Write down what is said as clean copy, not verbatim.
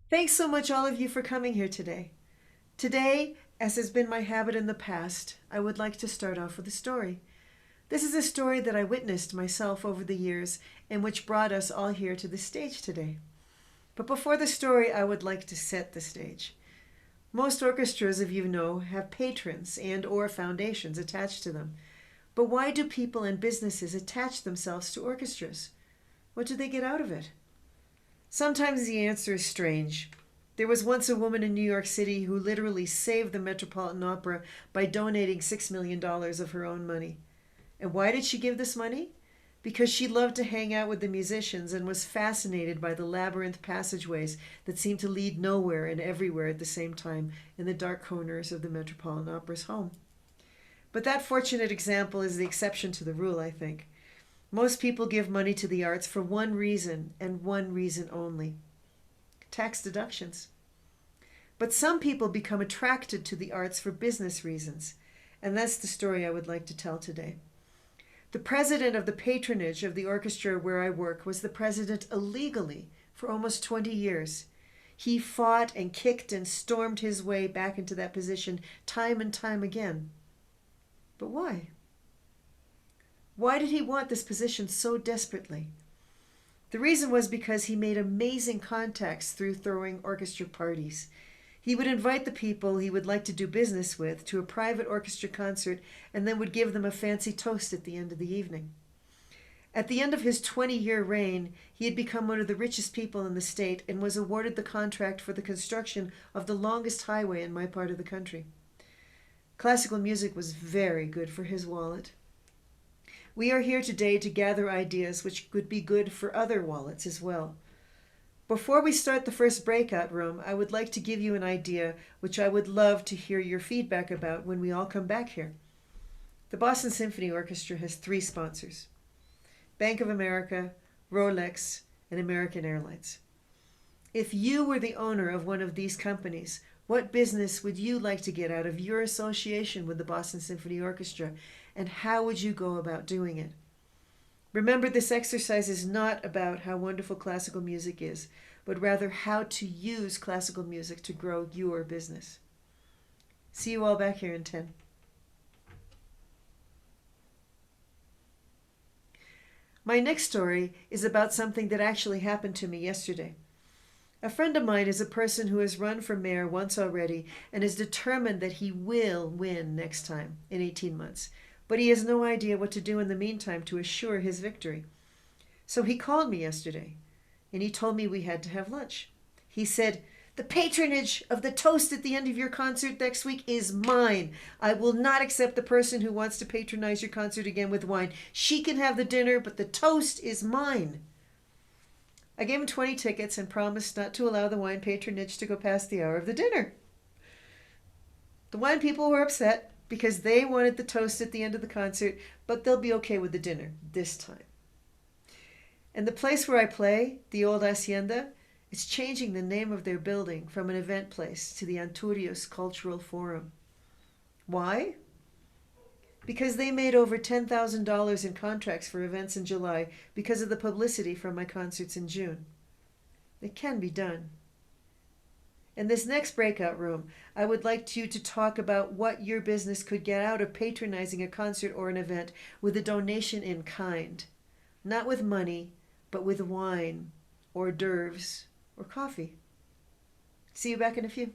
Thanks so much, all of you, for coming here today. Today, as has been my habit in the past, I would like to start off with a story. This is a story that I witnessed myself over the years and which brought us all here to the stage today. But before the story, I would like to set the stage. Most orchestras, as you know, have patrons and or foundations attached to them. But why do people and businesses attach themselves to orchestras? What do they get out of it? Sometimes the answer is strange. There was once a woman in New York City who literally saved the Metropolitan Opera by donating $6 million of her own money. And why did she give this money? Because she loved to hang out with the musicians and was fascinated by the labyrinth passageways that seemed to lead nowhere and everywhere at the same time in the dark corners of the Metropolitan Opera's home. But that fortunate example is the exception to the rule, I think. Most people give money to the arts for one reason and one reason only: tax deductions. But some people become attracted to the arts for business reasons, and that's the story I would like to tell today. The president of the patronage of the orchestra where I work was the president illegally for almost 20 years. He fought and kicked and stormed his way back into that position time and time again. But why? Why did he want this position so desperately? The reason was because he made amazing contacts through throwing orchestra parties. He would invite the people he would like to do business with to a private orchestra concert and then would give them a fancy toast at the end of the evening. At the end of his 20-year reign, he had become one of the richest people in the state and was awarded the contract for the construction of the longest highway in my part of the country. Classical music was very good for his wallet. We are here today to gather ideas which could be good for other wallets as well. Before we start the first breakout room, I would like to give you an idea which I would love to hear your feedback about when we all come back here. The Boston Symphony Orchestra has 3 sponsors: Bank of America, Rolex, and American Airlines. If you were the owner of one of these companies, what business would you like to get out of your association with the Boston Symphony Orchestra, and how would you go about doing it? Remember, this exercise is not about how wonderful classical music is, but rather how to use classical music to grow your business. See you all back here in 10. My next story is about something that actually happened to me yesterday. A friend of mine is a person who has run for mayor once already and is determined that he will win next time in 18 months. But he has no idea what to do in the meantime to assure his victory. So he called me yesterday, and he told me we had to have lunch. He said, "The patronage of the toast at the end of your concert next week is mine. I will not accept the person who wants to patronize your concert again with wine. She can have the dinner, but the toast is mine." I gave him 20 tickets and promised not to allow the wine patronage to go past the hour of the dinner. The wine people were upset because they wanted the toast at the end of the concert, but they'll be okay with the dinner this time. And the place where I play, the old Hacienda, is changing the name of their building from an event place to the Anturios Cultural Forum. Why? Because they made over $10,000 in contracts for events in July because of the publicity from my concerts in June. It can be done. In this next breakout room, I would like you to talk about what your business could get out of patronizing a concert or an event with a donation in kind. Not with money, but with wine, hors d'oeuvres, or coffee. See you back in a few.